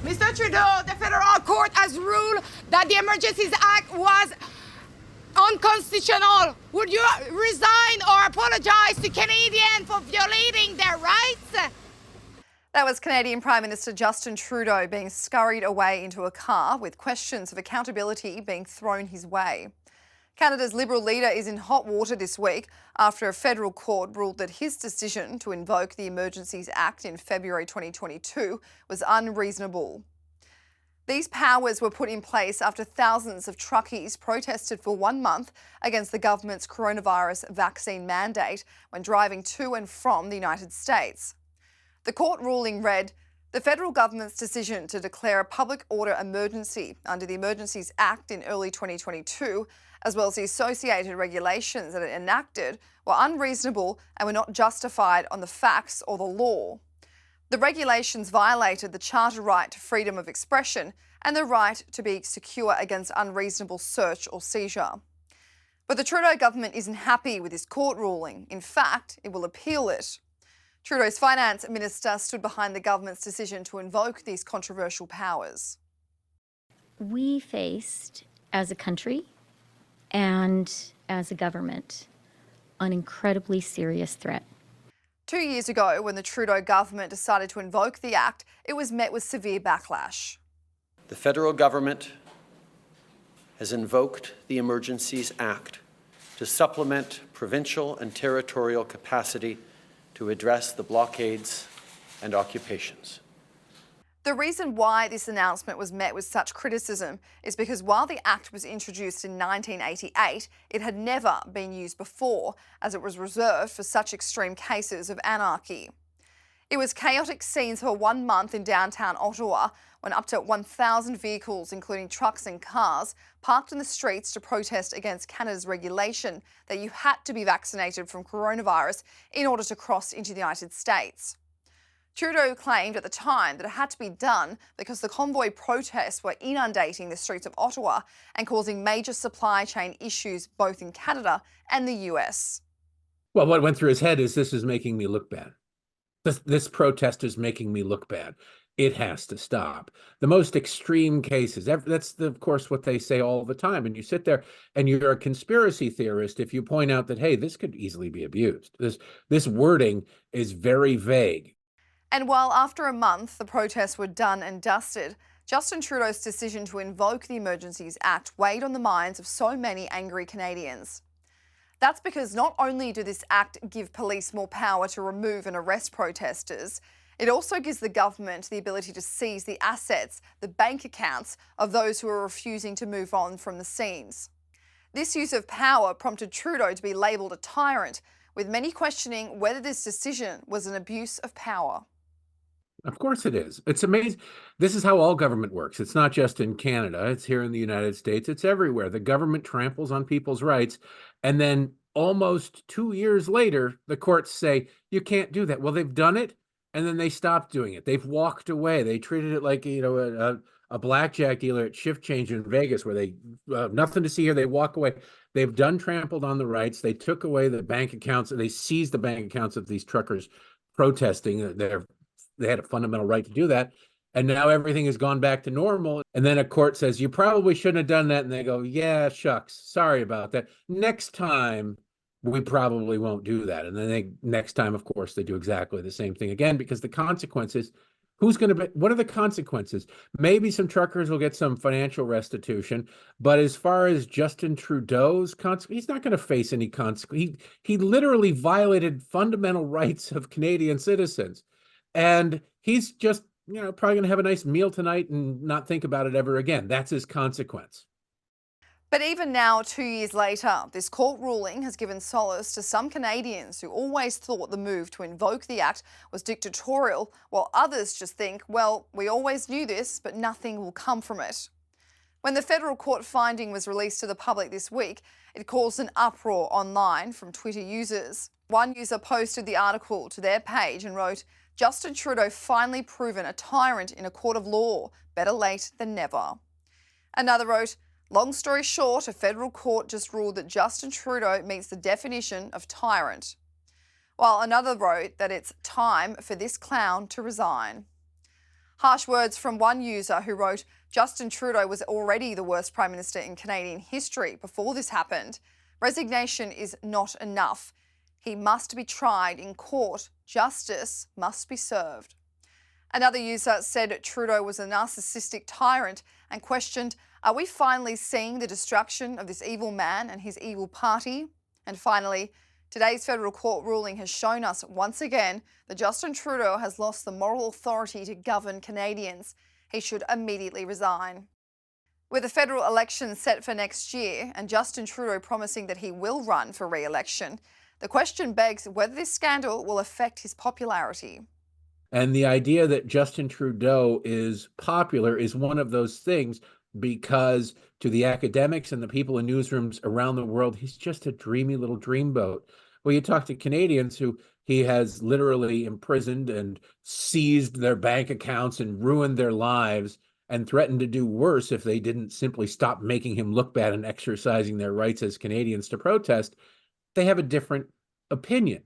Mr. Trudeau, the federal court has ruled that the Emergencies Act was unconstitutional. Would you resign or apologize to Canadians for violating their rights? That was Canadian Prime Minister Justin Trudeau being scurried away into a car with questions of accountability being thrown his way. Canada's Liberal leader is in hot water this week after a federal court ruled that his decision to invoke the Emergencies Act in February 2022 was unreasonable. These powers were put in place after thousands of truckies protested for 1 month against the government's coronavirus vaccine mandate when driving to and from the United States. The court ruling read, the federal government's decision to declare a public order emergency under the Emergencies Act in early 2022, as well as the associated regulations that it enacted, were unreasonable and were not justified on the facts or the law. The regulations violated the Charter right to freedom of expression and the right to be secure against unreasonable search or seizure. But the Trudeau government isn't happy with this court ruling. In fact, it will appeal it. Trudeau's finance minister stood behind the government's decision to invoke these controversial powers. We faced, as a country and as a government, an incredibly serious threat. 2 years ago, when the Trudeau government decided to invoke the Act, it was met with severe backlash. The federal government has invoked the Emergencies Act to supplement provincial and territorial capacity to address the blockades and occupations. The reason why this announcement was met with such criticism is because while the Act was introduced in 1988, it had never been used before, as it was reserved for such extreme cases of anarchy. It was chaotic scenes for 1 month in downtown Ottawa when up to 1,000 vehicles, including trucks and cars, parked in the streets to protest against Canada's regulation that you had to be vaccinated from coronavirus in order to cross into the United States. Trudeau claimed at the time that it had to be done because the convoy protests were inundating the streets of Ottawa and causing major supply chain issues both in Canada and the US. Well, what went through his head is this is making me look bad. This protest is making me look bad. It has to stop. The most extreme cases, that's of course what they say all the time. And you sit there and you're a conspiracy theorist if you point out that, hey, this could easily be abused. This wording is very vague. And while after a month the protests were done and dusted, Justin Trudeau's decision to invoke the Emergencies Act weighed on the minds of so many angry Canadians. That's because not only does this act give police more power to remove and arrest protesters, it also gives the government the ability to seize the assets, the bank accounts of those who are refusing to move on from the scenes. This use of power prompted Trudeau to be labelled a tyrant, with many questioning whether this decision was an abuse of power. Of course it is. It's amazing. This is how all government works. It's not just in Canada. It's here in the United States. It's everywhere. The government tramples on people's rights. And then almost 2 years later, the courts say, you can't do that. Well, they've done it. And then they stopped doing it. They've walked away. They treated it like, a blackjack dealer at shift change in Vegas where they, nothing to see here. They walk away. They've done trampled on the rights. They took away the bank accounts. They seized the bank accounts of these truckers protesting. They had a fundamental right to do that. And now everything has gone back to normal. And then a court says, you probably shouldn't have done that. And they go, yeah, shucks, sorry about that. Next time, we probably won't do that. And then next time, of course, they do exactly the same thing again, because the consequences, what are the consequences? Maybe some truckers will get some financial restitution, but as far as Justin Trudeau's he's not going to face any consequence. He literally violated fundamental rights of Canadian citizens. And he's just, probably going to have a nice meal tonight and not think about it ever again. That's his consequence. But even now, 2 years later, this court ruling has given solace to some Canadians who always thought the move to invoke the Act was dictatorial, while others just think, well, we always knew this, but nothing will come from it. When the federal court finding was released to the public this week, it caused an uproar online from Twitter users. One user posted the article to their page and wrote, Justin Trudeau finally proven a tyrant in a court of law, better late than never. Another wrote, long story short, a federal court just ruled that Justin Trudeau meets the definition of tyrant. While another wrote that it's time for this clown to resign. Harsh words from one user who wrote, Justin Trudeau was already the worst Prime Minister in Canadian history before this happened. Resignation is not enough. He must be tried in court. Justice must be served. Another user said Trudeau was a narcissistic tyrant and questioned, are we finally seeing the destruction of this evil man and his evil party? And finally, today's federal court ruling has shown us once again that Justin Trudeau has lost the moral authority to govern Canadians. He should immediately resign. With the federal election set for next year and Justin Trudeau promising that he will run for re-election, the question begs whether this scandal will affect his popularity. And the idea that Justin Trudeau is popular is one of those things because to the academics and the people in newsrooms around the world, he's just a dreamy little dreamboat. Well, you talk to Canadians who he has literally imprisoned and seized their bank accounts and ruined their lives and threatened to do worse if they didn't simply stop making him look bad and exercising their rights as Canadians to protest. They have a different opinion.